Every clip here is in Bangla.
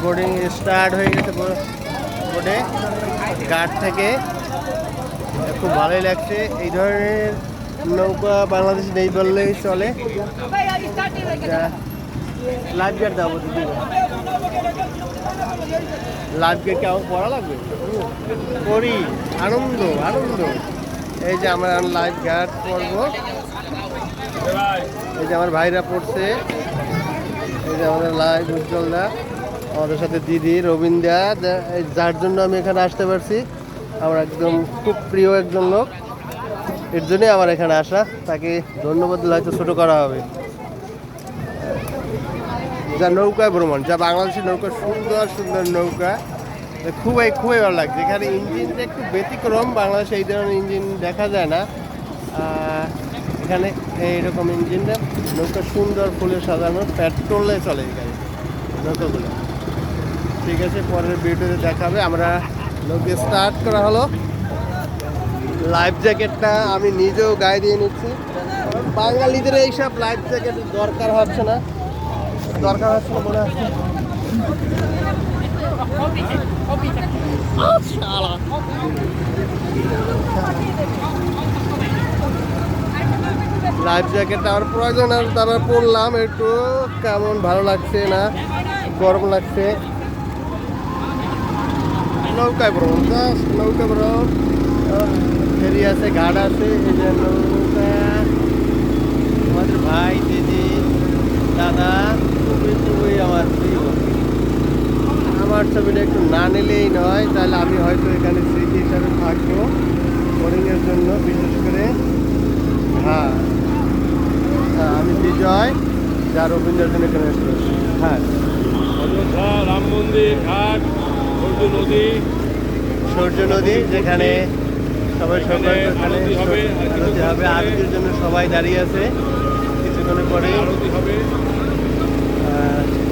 বোর্ডিং স্টার্ট হয়ে গেছে বোটে ঘাট থেকে। খুব ভালোই লাগছে। এই ধরনের নৌকা বাংলাদেশে নেই বললেই চলে। লাইফ গার্ড দেবো, লাইফ গার্ড কি আমার পড়া লাগবে? করি, আনন্দ আনন্দ। এই যে আমরা লাইফ গার্ড পরবো, এই যে আমার ভাইরা পড়ছে, এই যে আমাদের লাইভ উজ্জ্বলদা, আমাদের সাথে দিদি রবীন্দ্রা, যার জন্য আমি এখানে আসতে পারছি। আমার একদম খুব প্রিয় একজন লোক, এর জন্যই আমার এখানে আসা। তাকে ধন্যবাদ হয়তো ছোটো করা হবে। যা নৌকায় ভ্রমণ, যা বাংলাদেশের নৌকা, সুন্দর সুন্দর নৌকা, খুবই খুবই ভালো লাগছে। এখানে ইঞ্জিনটা একটু ব্যতিক্রম, বাংলাদেশে এই ধরনের ইঞ্জিন দেখা যায় না। এখানে এইরকম ইঞ্জিনটা, নৌকা সুন্দর ফুলে সাজানো, পেট্রোলে চলে এখানে নৌকাগুলো। ঠিক আছে, পরের ভিডিওতে দেখাবে। আমরা নৌকা স্টার্ট করা হলো। লাইফ জ্যাকেটটা আমি নিজেও গায়ে দিয়ে নিচ্ছি। বাঙালিদের এইসব লাইফ জ্যাকেট দরকার হচ্ছে না মনে হচ্ছে। লাইফ জ্যাকেটটা আমার প্রয়োজন, আর তারপর পরলাম। একটু কেমন ভালো লাগছে না, গরম লাগছে। নৌকায় ভ্রমণ, নৌকা ভ্রমণ, ফেরি আছে, ঘাট আছে। এই যে নৌকা, আমাদের ভাই, দিদি, দাদা, খুবই আমার প্রিয়। আমার ছবিটা একটু না নিলেই নয়, তাহলে আমি হয়তো এখানে স্মৃতি হিসাবে থাকবো বোর্ডিংয়ের জন্য। বিশেষ করে হ্যাঁ, আমি বিজয়, যা রবীন্দ্রের জন্য এখানে এসেছি। হ্যাঁ, অযোধ্যা, রাম মন্দির, ঘাট, সূর্য নদী, যেখানে সবাই আরতি হবে। আরতির জন্য সবাই দাঁড়িয়ে আছে। কিছুক্ষণের পরে আরতি হবে।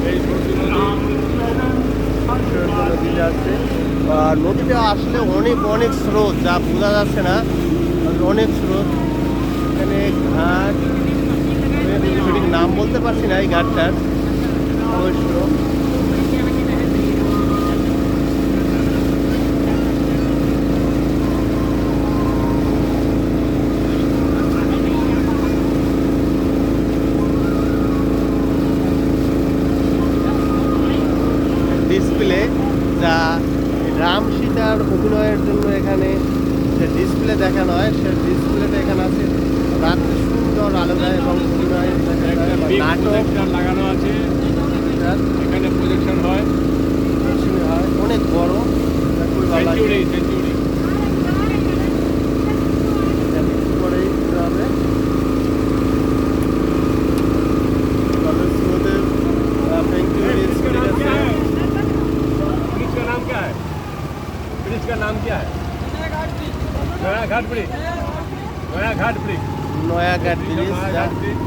এই সূর্য নদী যাচ্ছে। আর নদীটা আসলে অনেক অনেক স্রোত, যা বোঝা যাচ্ছে না, অনেক স্রোত। এখানে ঘাট, সঠিক নাম বলতে পারছি না এই ঘাটটার অবশ্য। ডিসপ্লে, যা রাম সীতার অভিনয়ের জন্য এখানে যে ডিসপ্লে দেখানো হয়, সে ডিসপ্লেটা এখানে আছে। রাত্রে সুন্দর আলো দেয় এবং অভিনয়ের নাটক লাগানো আছে। এখানে প্রজেকশন হয়, অনেক বড়, খুবই ভালো লাগে। করেই হবে। ब्रिज का नाम क्या है? नया घाट ब्रिज। नया घाट ब्रिज। नया घाट ब्रिज।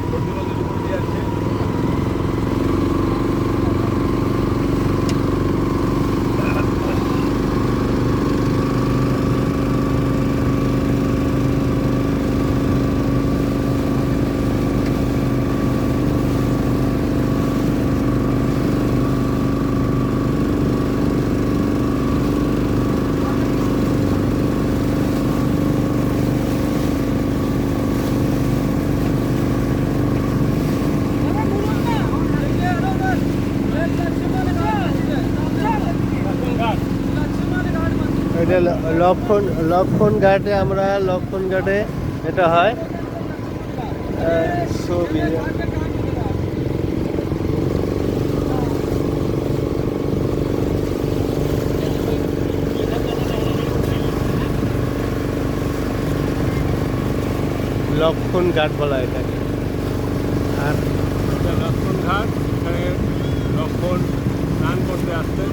এটা লক্ষণ ঘাটে, আমরা লক্ষণ ঘাটে এটা হয় ছবি। লক্ষণ ঘাট বলা এটাকে। আর লক্ষণ ঘাট, এখানে লক্ষণ স্নান করতে আসতেন।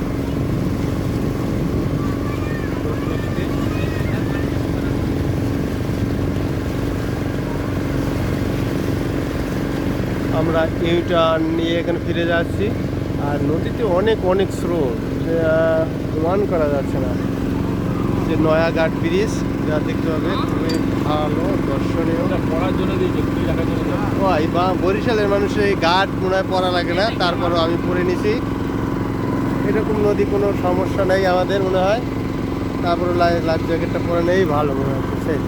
আমরা ইউটার্ন নিয়ে এখানে ফিরে যাচ্ছি। আর নদীতে অনেক অনেক স্রোত, প্রমাণ করা যাচ্ছে না। যে নয়া ঘাট ব্রিজ, যা দেখতে হবে, খুবই ভালো, দর্শনীয়। পড়ার জন্য দেখার জন্য বা বরিশালের মানুষের এই ঘাট মনে হয় পড়া লাগে না, তারপরও আমি পড়ে নিছি। এরকম নদী কোনো সমস্যা নেই আমাদের মনে হয়। তারপরে লাইফ জ্যাকেটটা পরে নেই ভালো মনে হচ্ছে সেই।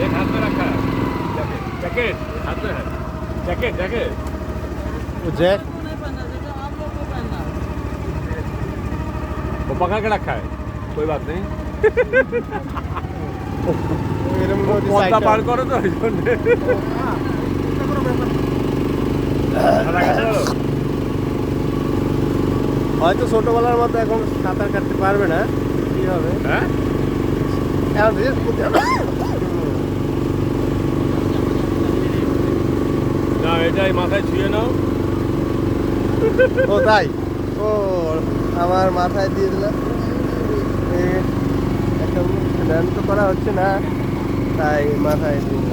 एक हाथ में रखा है जैकेट जैकेट हाथ में है जैकेट जैकेट ও জ্যাক वो पकड़ के रखा है कोई बात नहीं এরকম নদী পদ্মা সাইডটা- পার করো তো ওই জন্য সাঁতার কাটতে পারো? হয়তো ছোটবেলার মতো এখন সাঁতার কাটতে পারবে না, কি হবে হ্যাঁ এখন রিস্ক করতে হবে। না এটাই মাথায় ছুঁয়ে নাও ও তাই, ও আমার মাথায় দিয়ে দিলাম। একটা স্নান তো করা হচ্ছে না, তাই মাথায় দিয়ে দিলাম।